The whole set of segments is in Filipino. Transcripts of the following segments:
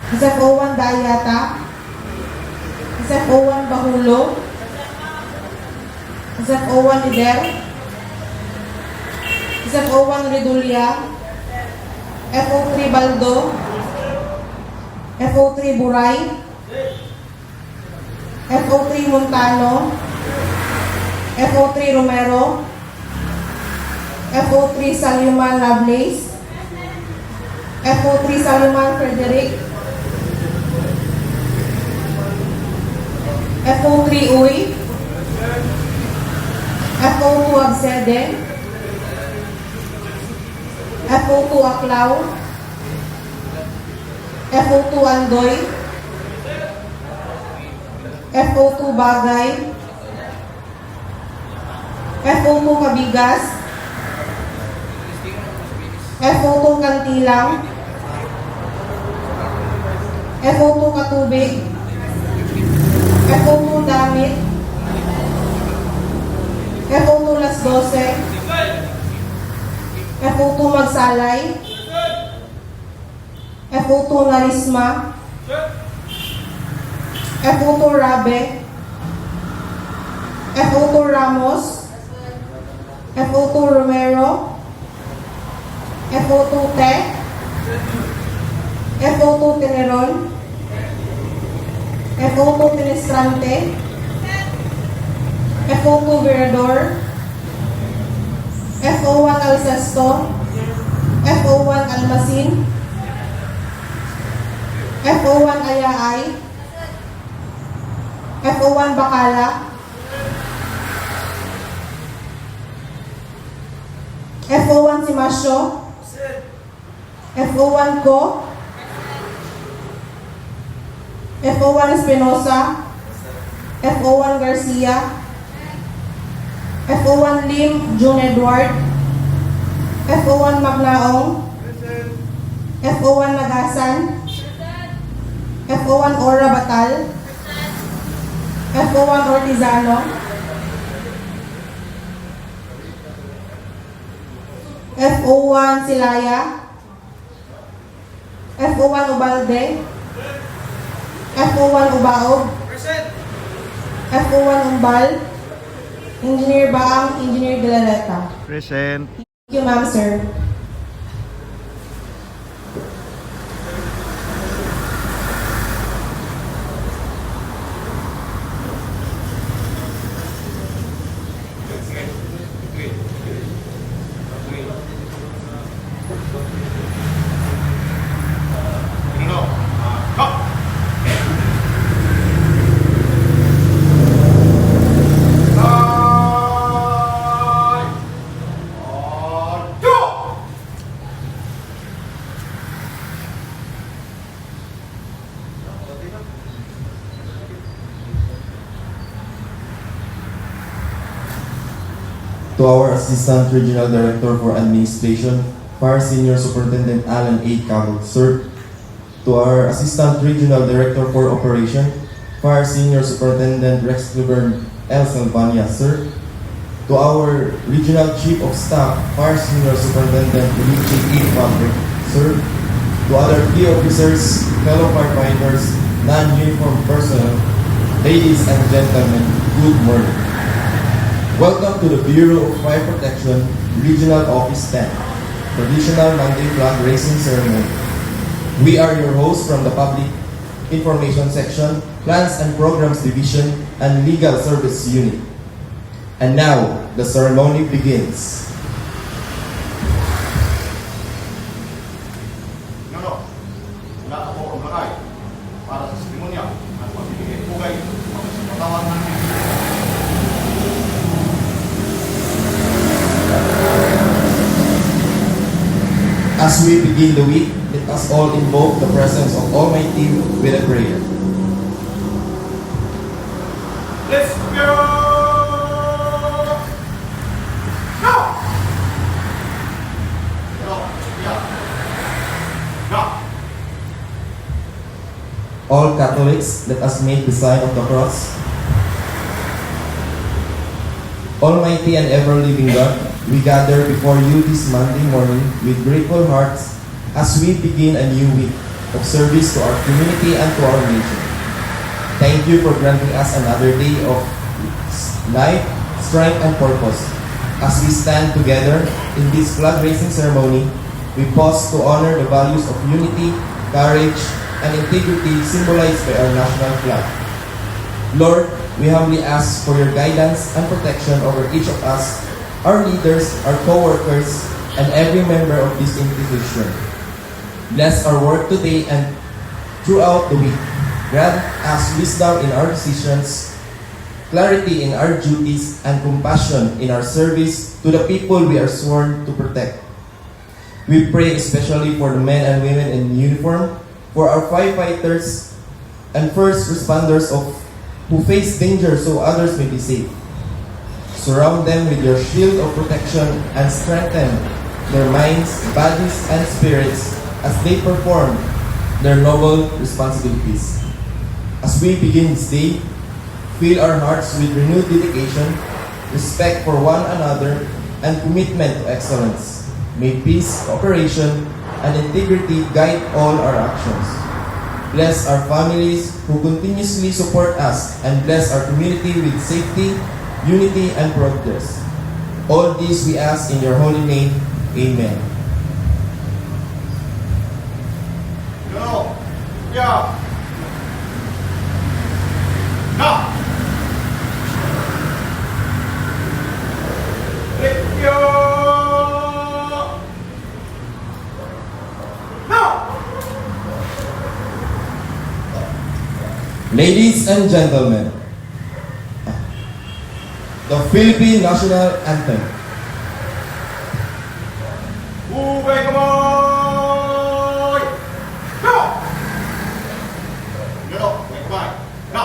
Joseph Owen Dayata, Joseph Owen Bahulo, Joseph Owen Lider, Joseph Owen Redulia, FO3 Baldo, FO3 Buray, FO3 Montano, FO3 Romero, FO3 Saluman Lovelace, FO3 Saluman Frederick, FO3 Uy, FO2 Absede, FO2 Aklaw, FO2 Andoy, FO2 Bagay, FO2 Kabigas, FO2 Kantilang, FO2 Katubig, FO2 Damit, FO2 Las 12, FO2 Magsalay, FO2 Narisma, FO2 Rabe, FO2 Ramos, FO2 Romero, FO2 Tech, FO2 Teneron, FO2 Tinestrante, FO2 Verador, FO1 Alcesto, FO1 Almasin, FO1 Ayaay, FO1 Bacala, FO1 Simasyo, FO1 Ko, FO1 Espinosa, FO1 Garcia, FO1 Lim June Edward, FO1 Magnaong, FO1 Nagasan, FO1 Ora Batal, FO1 Ortizano, FO1 Silaya, FO1 Ubalde, FO1 Ubaog, FO1 Umbal, Engineer Baang, Engineer Galareta. Present. Thank you, ma'am, sir. To our Assistant Regional Director for Administration, Fire Senior Superintendent Alan A. Cabot, sir. To our Assistant Regional Director for Operation, Fire Senior Superintendent Rex Kluber L. Salvania, sir. To our Regional Chief of Staff, Fire Senior Superintendent Richie E. Fabric, sir. To other key officers, fellow firefighters, non-uniformed personnel, ladies and gentlemen, good morning. Welcome to the Bureau of Fire Protection Regional Office 10, Traditional Monday Flag Raising Ceremony. We are your hosts from the Public Information Section, Plans and Programs Division, and Legal Service Unit. And now, the ceremony begins. Wala ako ang lakay para sa serimonya at pagbibigay pugay para sa katawan namin. As we begin the week, let us all invoke the presence of Almighty with a prayer. Let's go! Go! Go! Yeah. Go! All Catholics, let us make the sign of the cross. Almighty and ever-living God, we gather before you this Monday morning with grateful hearts as we begin a new week. of service to our community and to our nation. Thank you for granting us another day of life, strength, and purpose. As we stand together in this flag raising ceremony, we pause to honor the values of unity, courage, and integrity symbolized by our national flag. Lord, we humbly ask for your guidance and protection over each of us, our leaders, our co-workers, and every member of this institution. Bless our work today and throughout the week. Grant us wisdom in our decisions, clarity in our duties, and compassion in our service to the people we are sworn to protect. We pray especially for the men and women in uniform, for our firefighters and first responders who face danger so others may be safe. Surround them with your shield of protection and strengthen their minds, bodies, and spirits as they perform their noble responsibilities. As we begin this day, fill our hearts with renewed dedication, respect for one another, and commitment to excellence. May peace, cooperation, and integrity guide all our actions. Bless our families who continuously support us, and bless our community with safety, unity, and progress. All these we ask in your holy name. Amen. No. Yeah. No. Ripyo. No. Ladies and gentlemen, the Philippine National Anthem. Hubay kamay. No. No. Hubay kamay. No.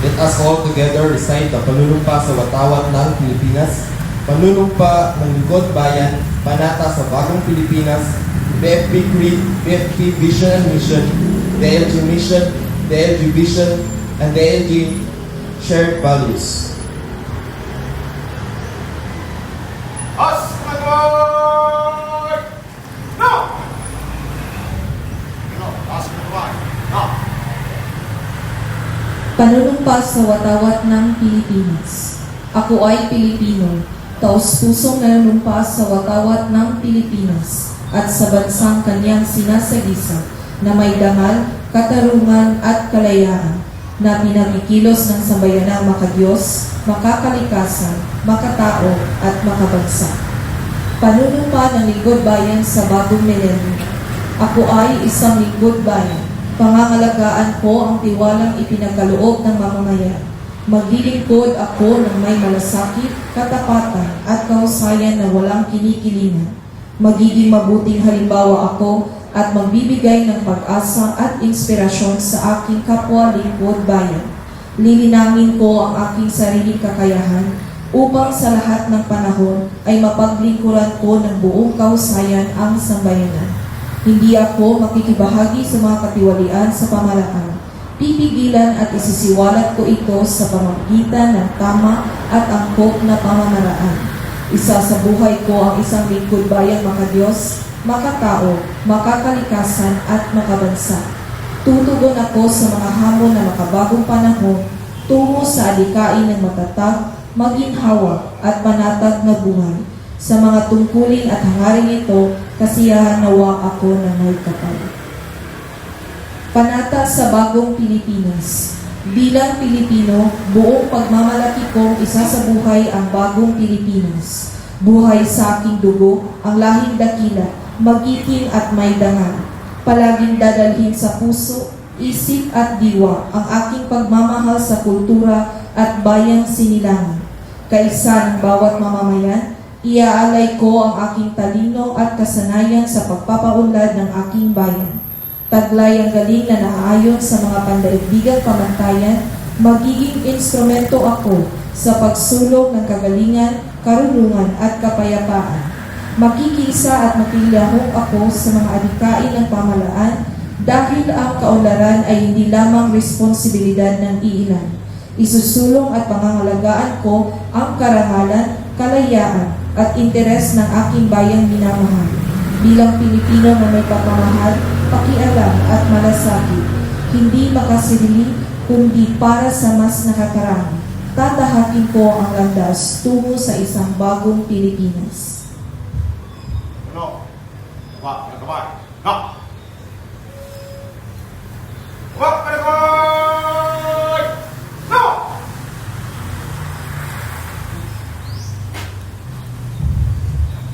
Let us all together recite the panunumpa sa watawat ng Pilipinas, panunumpa ng lingkod bayan, panata sa bagong Pilipinas, PFP Creed, PFP Vision and Mission, DLG Mission, DLG Vision, and DLG Shared Values. As kamay. No. No. As kamay. No. Panunumpa sa watawat ng Pilipinas. Ako ay Pilipino, taos-pusong nanunumpa sa watawat ng Pilipinas at sa bansang kanyang sinasagisa na may dangal, katarungan at kalayaan na pinakikilos ng sambayanang makadiyos, makakalikasan, makatao at makabansa. Panunumpa ng lingkod bayan sa bagong milenyo. Ako ay isang lingkod bayan. Pangangalagaan ko ang tiwalang ipinagkaloob ng mamamayan. Maglilingkod ako ng may malasakit, katapatan at kahusayan na walang kinikilingan. Magiging mabuting halimbawa ako at magbibigay ng pag-asa at inspirasyon sa aking kapwa lingkod bayan. Lilinangin ko ang aking sariling kakayahan upang sa lahat ng panahon ay mapaglingkuran ko ng buong kahusayan ang sambayanan. Hindi ako makikibahagi sa mga katiwalian sa pamahalaan. Pipigilan at isisiwalat ko ito sa pamamagitan ng tama at angkop na pamamaraan. Isa sa buhay ko ang isang lingkod bayang makadiyos, makatao, makakalikasan at makabansa. Tutugon ako sa mga hamon na makabagong panahon tungo sa adikain ng matatag, maginhawa at panatag na buhay. Sa mga tungkulin at hangaring ito, kasiyahan nawa ako na may kapal. Panata sa Bagong Pilipinas. Bilang Pilipino, buong pagmamalaki kong isasabuhay ang Bagong Pilipinas. Buhay sa aking dugo, ang lahing dakila, magiting at may dangal. Palaging dadalhin sa puso, isip at diwa ang aking pagmamahal sa kultura at bayang sinilangan. Kaisa ng bawat mamamayan, iaalay ko ang aking talino at kasanayan sa pagpapaunlad ng aking bayan. Taglay ang galing na naaayon sa mga pandaigdigang pamantayan, magiging instrumento ako sa pagsulong ng kagalingan, karunungan at kapayapaan. Makikisa at makilahok ako sa mga adikain ng pamalaan dahil ang kaunlaran ay hindi lamang responsibilidad ng iilan. Isusulong at pangangalagaan ko ang karangalan, kalayaan at interes ng aking bayang minamahal. Bilang Pilipino na may pagmamahal, pakialam at malasakit, hindi makasirili kundi para sa mas nakakarami. Tatahakin ko ang landas tungo sa isang bagong Pilipinas. Ano? Wag, nagkabay. No! Wag, nagkabay! No!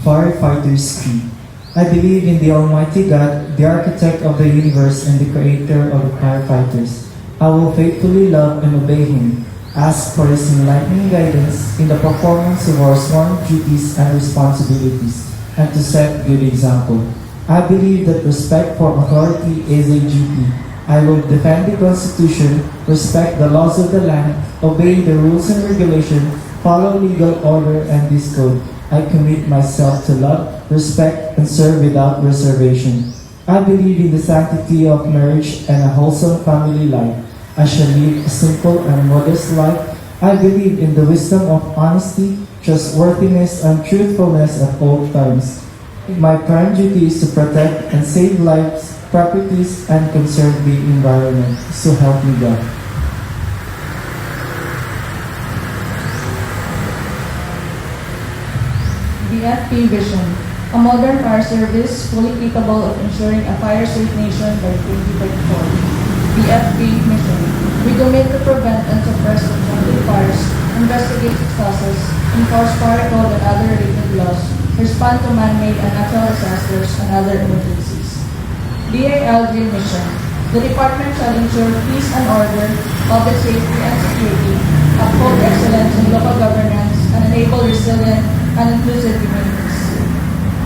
Firefighters Creed. I believe in the Almighty God, the architect of the universe and the creator of the firefighters. I will faithfully love and obey Him, ask for His enlightening guidance in the performance of our sworn duties and responsibilities, and to set good example. I believe that respect for authority is a duty. I will defend the Constitution, respect the laws of the land, obey the rules and regulations, follow legal order and this code. I commit myself to love, respect, and serve without reservation. I believe in the sanctity of marriage and a wholesome family life. I shall live a simple and modest life. I believe in the wisdom of honesty, trustworthiness, and truthfulness at all times. My prime duty is to protect and save lives, properties, and conserve the environment. So help me God. BFP Vision, a modern fire service fully capable of ensuring a fire-safe nation by 2034. BFP Mission, we commit to prevent and suppress destructive fires, investigate its causes, enforce fire code and other related laws, respond to man-made and natural disasters and other emergencies. DILG Mission, the department shall ensure peace and order, public safety and security, uphold excellence in local governance, and enable resilient and inclusive communities.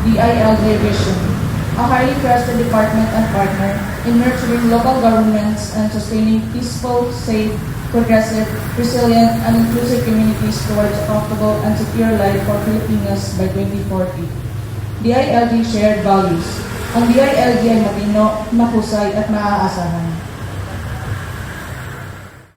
DILJ Vision, a highly trusted department and partner in nurturing local governments and sustaining peaceful, safe, progressive, resilient, and inclusive communities towards a comfortable and secure life for Filipinos by 2040. DILG shared values. Ang DILG ay matino, mahusay at maaasahan.